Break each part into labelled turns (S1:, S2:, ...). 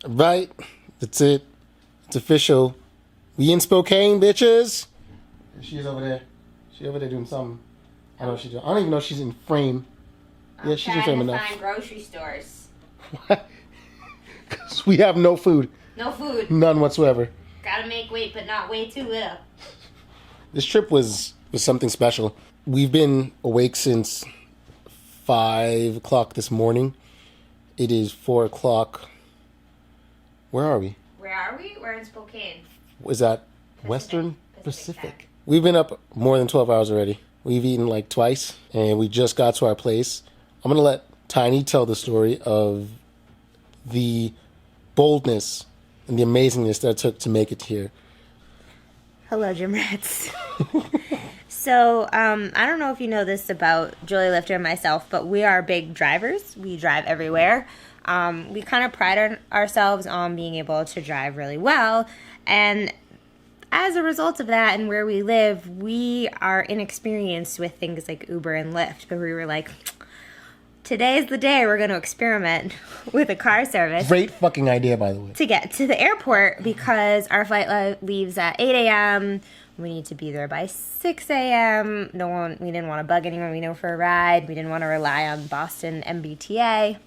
S1: Right. That's it. It's official. We in Spokane, bitches. She's over there. She's over there doing something. I don't know what she's doing. I don't even know if she's in frame.
S2: Yeah, she's in frame enough. Find grocery stores.
S1: Because we have no food.
S2: No food.
S1: None whatsoever.
S2: Gotta make weight, but not way too little.
S1: This trip was something special. We've been awake since 5 o'clock this morning. It is 4 o'clock. Where are we?
S2: Where are we? We're in Spokane.
S1: Is that Western Pacific? We've been up more than 12 hours already. We've eaten like twice, and we just got to our place. I'm going to let Tiny tell the story of the boldness and the amazingness that it took to make it here.
S2: Hello, Gymrats. So, I don't know if you know this about Jolylifter and myself, but we are big drivers. We drive everywhere. We kind of pride ourselves on being able to drive really well, and as a result of that and where we live, we are inexperienced with things like Uber and Lyft, but we were like, today's the day we're going to experiment with a car service.
S1: Great fucking idea, by the way.
S2: To get to the airport, because our flight leaves at 8 a.m., we need to be there by 6 a.m. We didn't want to bug anyone we know for a ride. We didn't want to rely on Boston MBTA.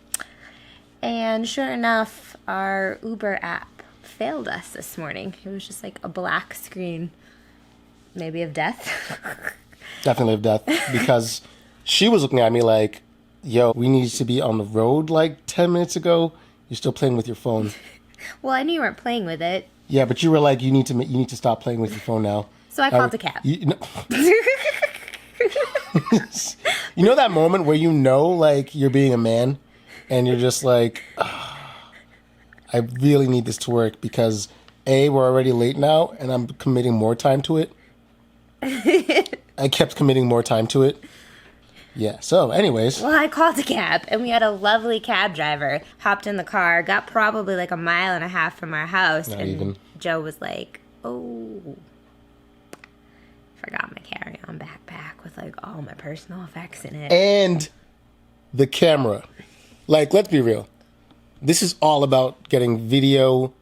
S2: And sure enough, our Uber app failed us this morning. It was just like a black screen. Maybe of death.
S1: Definitely of death. Because she was looking at me like, yo, we needed to be on the road like 10 minutes ago. You're still playing with your phone.
S2: Well, I knew you weren't playing with it.
S1: Yeah, but you were like, you need to stop playing with your phone now.
S2: So I called a cab.
S1: You know that moment where you know, like, you're being a man and you're just like, oh, I really need this to work because A, we're already late now and I'm committing more time to it. I kept committing more time to it. Yeah, so anyways.
S2: Well, I called a cab, and we had a lovely cab driver. Hopped in the car, got probably like a mile and a half from our house.
S1: Not
S2: and
S1: even.
S2: Joe was like, oh, forgot my carry-on backpack with like all my personal effects in it.
S1: And the camera. Like, let's be real. This is all about getting video.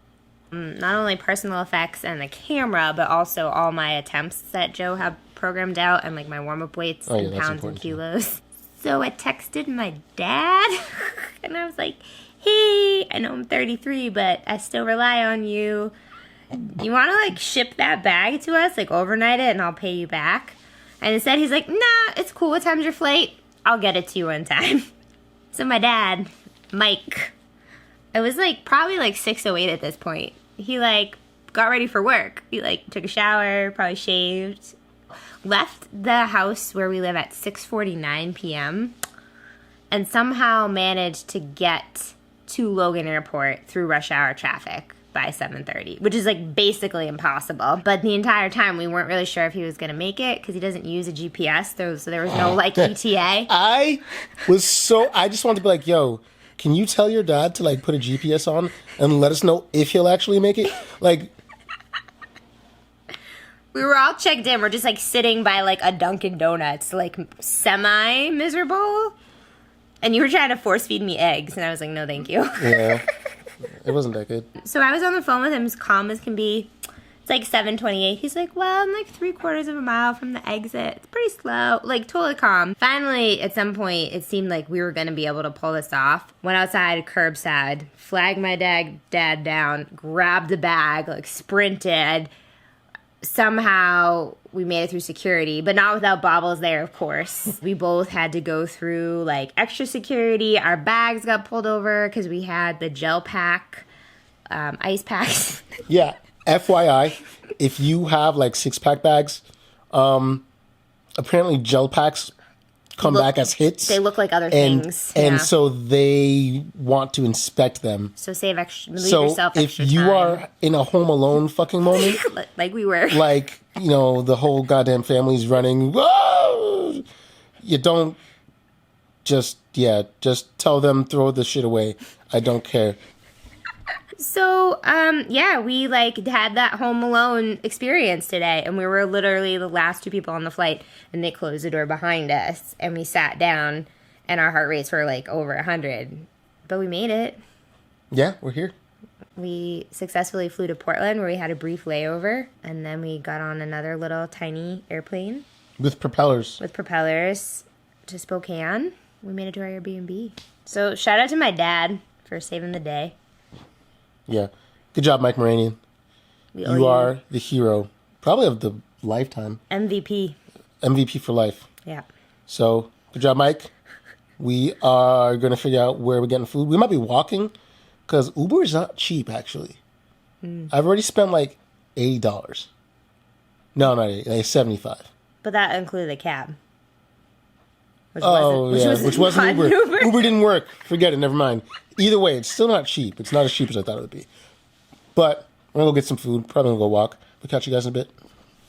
S2: Not only personal effects and the camera, but also all my attempts that Joe had programmed out and like my warm-up weights and pounds and kilos. So I texted my dad and I was like, hey, I know I'm 33, but I still rely on you. You want to like ship that bag to us, like overnight it, and I'll pay you back? And instead he's like, nah, it's cool. What time's your flight? I'll get it to you on time. So my dad, Mike, it was like probably like 6:08 at this point. He like got ready for work. He like took a shower, probably shaved, left the house where we live at 6:49 p.m. and somehow managed to get to Logan Airport through rush hour traffic by 7:30, which is like basically impossible. But the entire time we weren't really sure if he was going to make it because he doesn't use a GPS. So there was no like ETA.
S1: I just wanted to be like, yo, can you tell your dad to like put a GPS on and let us know if he'll actually make it? Like,
S2: we were all checked in. We're just like sitting by like a Dunkin' Donuts, like semi miserable. And you were trying to force feed me eggs, and I was like, no, thank you.
S1: Yeah, it wasn't that good. So
S2: I was on the phone with him as calm as can be. It's like 7:28. He's like, well, I'm like 3/4 of a mile from the exit. It's pretty slow. Like, totally calm. Finally, at some point, it seemed like we were going to be able to pull this off. Went outside, curbside, flagged my dad down, grabbed the bag, like sprinted. Somehow we made it through security, but not without Bobbles there, of course. We both had to go through like extra security. Our bags got pulled over because we had the gel pack, ice packs.
S1: Yeah, FYI, if you have like 6-pack bags, apparently gel packs come back as hits.
S2: They look like other things.
S1: And so they want to inspect them.
S2: So leave yourself extra
S1: if you
S2: time.
S1: are in a Home Alone fucking moment.
S2: like we were.
S1: Like, you know, the whole goddamn family's running. Whoa! You don't just tell them, throw the shit away. I don't care.
S2: So, we like had that Home Alone experience today, and we were literally the last 2 people on the flight, and they closed the door behind us, and we sat down, and our heart rates were like over 100, but we made it.
S1: Yeah, we're here.
S2: we successfully flew to Portland where we had a brief layover. And then we got on another little tiny airplane.
S1: With propellers.
S2: With propellers to Spokane. We made it to our Airbnb. So shout out to my dad for saving the day.
S1: Yeah. Good job, Mike Moranian. You are the hero. Probably of the lifetime.
S2: MVP.
S1: MVP for life.
S2: Yeah.
S1: So, good job, Mike. We are going to figure out where we're getting food. We might be walking because Uber is not cheap, actually. I've already spent like $80. No, not 80, like 75.
S2: But that included a cab.
S1: Which wasn't Uber. Uber didn't work. Forget it. Never mind. Either way, it's still not cheap. It's not as cheap as I thought it would be. But we're going to go get some food. Probably going to go walk. We'll catch you guys in a bit.